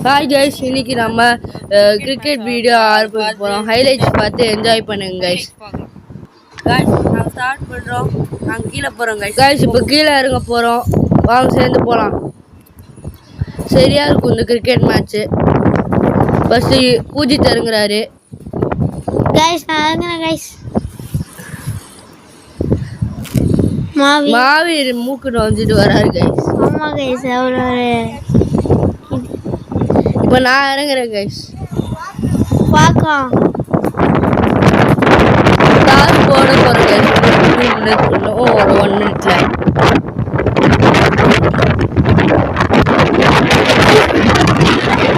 Hi guys, இன்னைக்கு நம்ம cricket video ஆரம்பிக்க போகிறோம். ஹைலைட்ஸ் பார்த்து என்ஜாய் பண்ணுங்க கைஸ். நாங்கள் ஸ்டார்ட் பண்ணுறோம். நாங்கள் கீழே போகிறோம் கைஸ். இப்போ கீழே இறங்க போகிறோம். வாங்க சேர்ந்து போகலாம். சரியாக இருக்கும் இந்த கிரிக்கெட் மேட்ச்சு. ஃபஸ்ட்டு பூஜித் இறங்குறாரு கைஸ். நான் இறங்குறேன் கைஸ். மாவீர் மூக்குன்னு வந்துட்டு வராரு கைஸ். ஆமா கைஸ், அவரு இப்போ நான் இறங்குறேன் கைஸ். பார்க்கலாம். டாஸ் போட போகிறேன் கைஸ். 1 மினிட்ல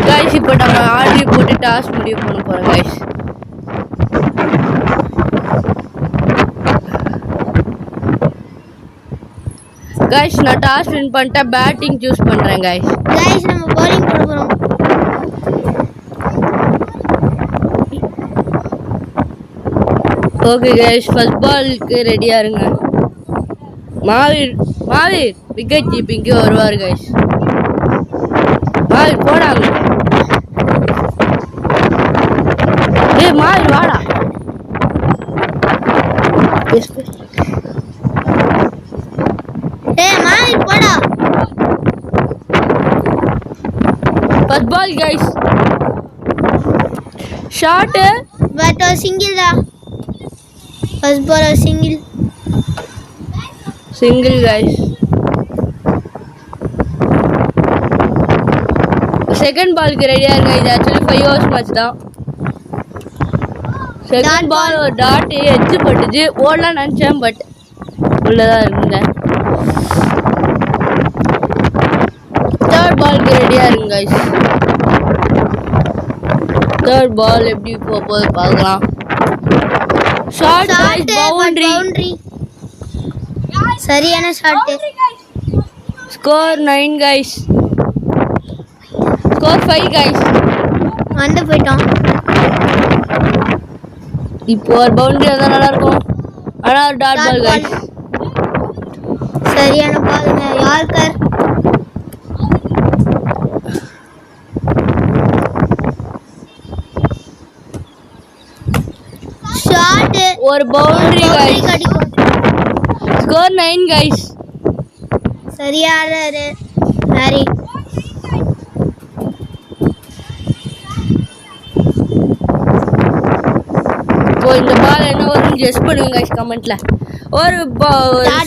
கைஸ். இப்போ நம்ம ஆடி போட்டு டாஸ் முடிவு பண்ண போகிறோம் கைஸ். கைஸ், நான் டாஸ் வின் பண்ணிட்டேன். பேட்டிங் சூஸ் பண்ணுறேன் கைஸ். கைஸ், நம்ம bowling போட போறோம். ஓகே கைஸ், ஃபர்ஸ்ட் பாலுக்கு ரெடியாக இருங்க. மாவீர் விக்கெட் கீப்பிங்க்கு வருவார் கைஸ். மாவீர் போடாங்க. மாவீர் வாடா. மாவீர் போடா. First ball guys. Shot but single தான். First ball single guys. Second பாலுக்கு ரெடியா இருங்க. இது ஆக்சுவலி 5 ஓவர்ஸ் மேட்ச் தான். செகண்ட் பால் ஒரு டாட் எட்ஜ் பட்டுச்சு. ஓடலாம் நினச்சேன், பட் உள்ளதான் இருந்தேன். தேர்ட் பாலுக்கு ரெடியா இருங்க கைஸ். தேர்ட் பால் எப்படி போகுது பார்க்கலாம். Shot guys, boundary. சரியான shot. Score 9 guys. Score 5 guys. வந்து போயிட்டோம். இப்போ ஒரு பவுண்டரி வந்தா நல்லா இருக்கும். ஆனா ஒரு டாட் பால் கைஸ். சரியான பாலுங்க. Yorker shot. ஒரு பவுண்டரி கைஸ். Score 9 guys. சரியான ஹாரி. இப்போ இந்த பால் என்ன வரும்னு கெஸ் பண்ணுங்க கைஸ் கமெண்ட்ல. ஒரு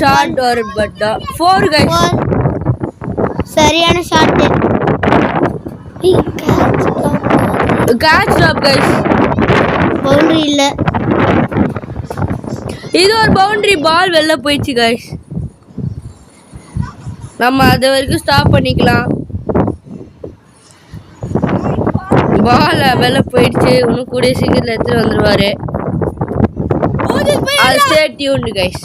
ஷாட் ஒரு பட் 4 கைஸ். சரியான shot. Catch drop guys. Boundary இல்ல. இது ஒரு பவுண்டரி. பால் வெளில போயிடுச்சு கைஸ். நம்ம அது வரைக்கும் ஸ்டாப் பண்ணிக்கலாம். பால் வெளில போயிடுச்சு. இன்னும் கூடிய சீக்கிரத்தில் எடுத்துட்டு வந்துருவாரு. அது ஸ்டே டியூன்டு கைஸ்.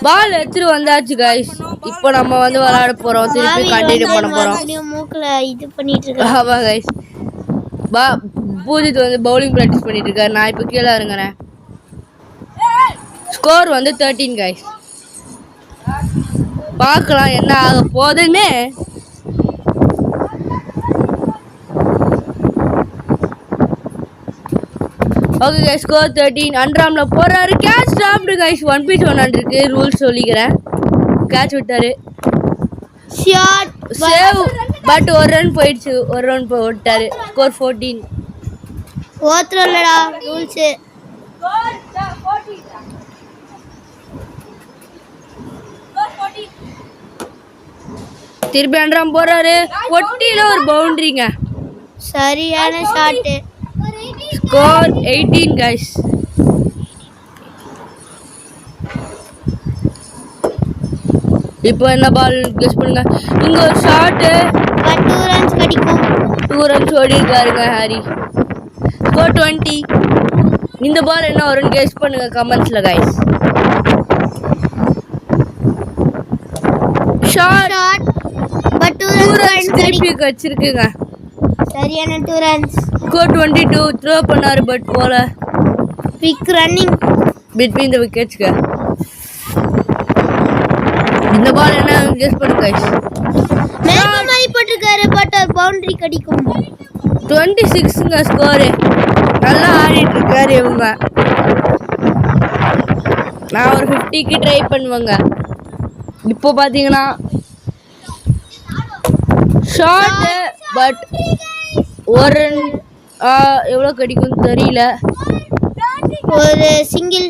பால் எடுத்துட்டு வந்தாச்சு கைஸ். இப்போ நம்ம வந்து விளையாட போறோம். திருப்பி கண்டினியூ பண்ண போறோம். மூக்குல இது பண்ணிட்டு இருக்காங்க. ஆமா கைஸ். பூஜித் வந்து பவுலிங் பிராக்டிஸ் பண்ணிட்டு இருக்காரு. நான் இப்போ கீழே இறங்குறேன். ஸ்கோர் வந்து 13 கைஸ். பார்க்கலாம் என்ன ஆக போகுதுன்னு. Okay guys, score 13. அன்ராம்ல போறாரு. Catch dropped guys. 1 pitch 100 இருக்கு. ரூல்ஸ் சொல்லிக்கிறேன். கேட்ச் விட்டாரு. Shot save. பட் ஒரு ரன் போயிடுச்சு. ஒரு ரன் விட்டாரு. ஸ்கோர் 14. ஓத்ரலடா ரூல்ஸ். திருப்பி அன்றாம் போறாரு. ஒட்டில ஒரு பவுண்டரிங்க. சரியான ஷாட். Score 18 guys. இப்போ என்ன பால் கெஸ் பண்ணுங்க. இங்க ஒரு ஷாட். 2 runs கிடைக்கும். 2 runs ஓடிருக்காருங்க ஹாரி. ஸ்கோர் 20. இந்த பால் என்ன வரும்னு கெஸ் பண்ணுங்க கமெண்ட்ஸ்ல கைஸ். ஷாட். பட் 2 runs திருப்பி கச்சிருக்குங்க. சரியான 2 runs. ஸ்கோர் 22. த்ரோ பண்ணாரு பட் போல. குவிக் ரன்னிங் பிட்வீன் தி விக்கெட்ஸ்ங்க. இந்த பால் என்ன கெஸ் பண்ணுங்க गाइस. மேல மாதிரி போட்டுக்காரு பட் கிடைக்கும். 26ங்க ஸ்கோரு. நல்லா ஆடிட்டு இருக்காரு இவங்க. நான் ஒரு 50க்கு ட்ரை பண்ணுவேங்க. இப்போ பார்த்தீங்கன்னா ஷார்ட் பட் ஒரு எவ்வளோ கிடைக்கும் தெரியல. ஒரு சிங்கிள்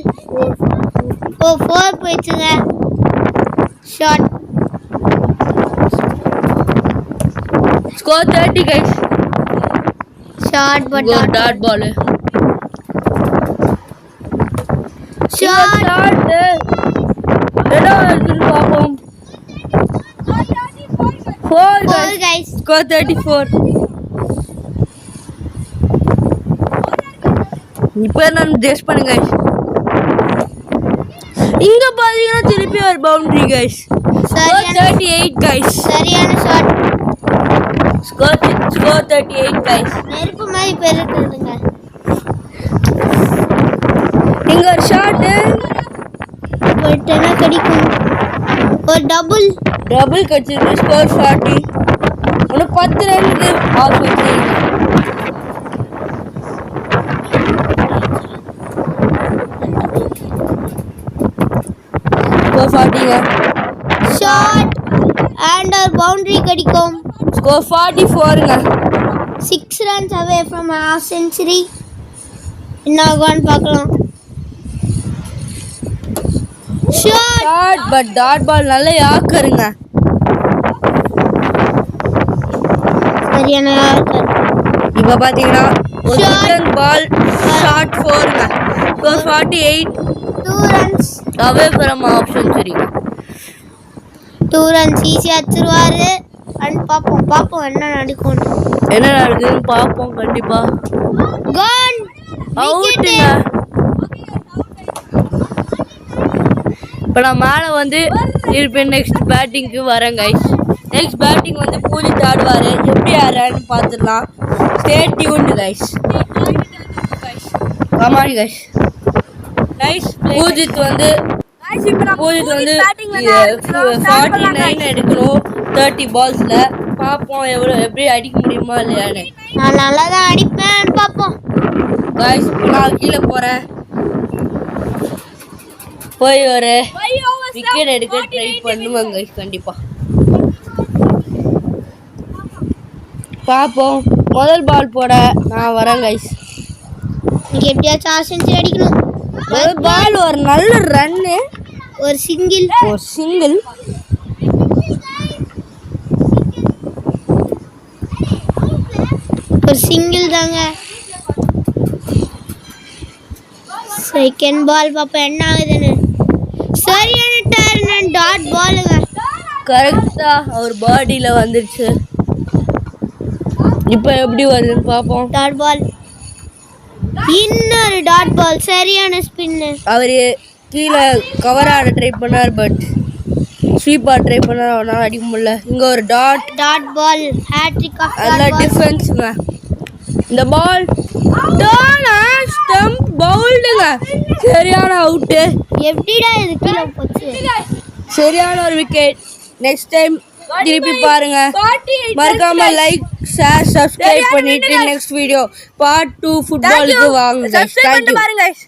4 போயிடுச்சுங்க. Short score 30 guys. Short but ஒரு டாட் பால். ஷார்ட் என்ன இருக்குன்னு பார்ப்போம். 4 guys. ஸ்கோர் 34. இப்போ நான் கெஸ் பண்ணுங்க guys. இங்க பாத்தீங்கன்னா திருப்பி ஒரு பவுண்டரி guys. Score 38 guys. சரியான ஷாட். Score 38 guys. நெருப்பு மாதிரி பெருக்குதுங்க. இங்க ஒரு ஷாட் பட் என்ன கிடைக்கும்? ஒரு டபுள் கிடைச்சிருக்கு. ஸ்கோர் 40. இன்னும் 10 ரன்னுக்கு ஆஃப் வச்சிருக்கீங்க. ஸ்கோர் 40ங்க. ஷாட் அண்ட் ஒரு பவுண்டரி கிடைக்கும். Score 44ங்க. 6 runs away from a half century. என்ன ஆகும்னு பார்க்கலாம். ஷாட் பட் டாட் பால் நல்ல யாக்கருங்க. சரியான யாக்கர். இப்போ பார்த்தீங்கன்னா ஒரு Shot. ரிட்டர்ன் பால் ஷார்ட் 4ங்க. Score 48. 2 runs. Away from half செஞ்சுரிங்க. 2 runs ஈஸியாக அடிச்சிருவாரு. அண்ட் பார்ப்போம் என்ன நடக்கும். என்ன நடக்குதுன்னு பார்ப்போம். கண்டிப்பா கான் அவுட்டுங்க. இப்போ நான் மேலே வந்து திருப்பி நெக்ஸ்ட் பேட்டிங்க்கு வரேன் கைஸ். நெக்ஸ்ட் பேட்டிங் வந்து பூஜித் ஆடுவார். எப்படி ஆடுறான்னு பார்த்துடலாம். Stay tuned guys. Come on guys. Poojith வந்து 49 எடுக்கணும் 30 பால்ஸில். பார்ப்போம் எப்படி அடிக்க முடியுமா இல்லையான்னு. நான் நல்லா தான் அடிப்பேன். பார்ப்போம் கைஸ். நான் கீழே போகிறேன். போய் ஒரு விக்கெட் எடுக்க ட்ரை பண்ணுவேன் கைஸ். கண்டிப்பாக பார்ப்போம். முதல் பால் போட நான் வரேன் கைஸ். இங்கே எப்படியாச்சும் half century அடிக்கணும். முதல் பால் ஒரு நல்ல ரன்னு. ஒரு சிங்கிள் தாங்க. செகண்ட் பால் பார்ப்போம் என்ன ஆகுதுன்னு. சரியான டர்ன் டாட் பாலுங்க. கரெக்டா அவர் பாடியில் வந்துருச்சு. இப்போ எப்படி வருதுன்னு பார்ப்போம். Dot ball. இன்னொரு டாட் பால். சரியான ஸ்பின்னு. அவர் கீழே கவர் ஆட ட்ரை பண்ணார். பட் ஸ்வீப் ஆட ட்ரை பண்ணார். அவனால் அடிக்க முடியல. இங்கே ஒரு டாட் பால். ஹேட்ரிக் ஆஃப் நல்ல டிஃபென்ஸுங்க. இந்த பால் ஸ்டம்ப் பவுல்டுங்க. சரியான அவுட்டு. எப்படிடா இது கீழே போச்சு. சரியான ஒரு விக்கெட். நெக்ஸ்ட் டைம் திருப்பி பாருங்க. மறக்காம லைக் ஷேர் சப்ஸ்கிரைப் பண்ணிட்டு நெக்ஸ்ட் வீடியோ பார்ட் 2 ஃபுட்பாலுக்கு வாங்க.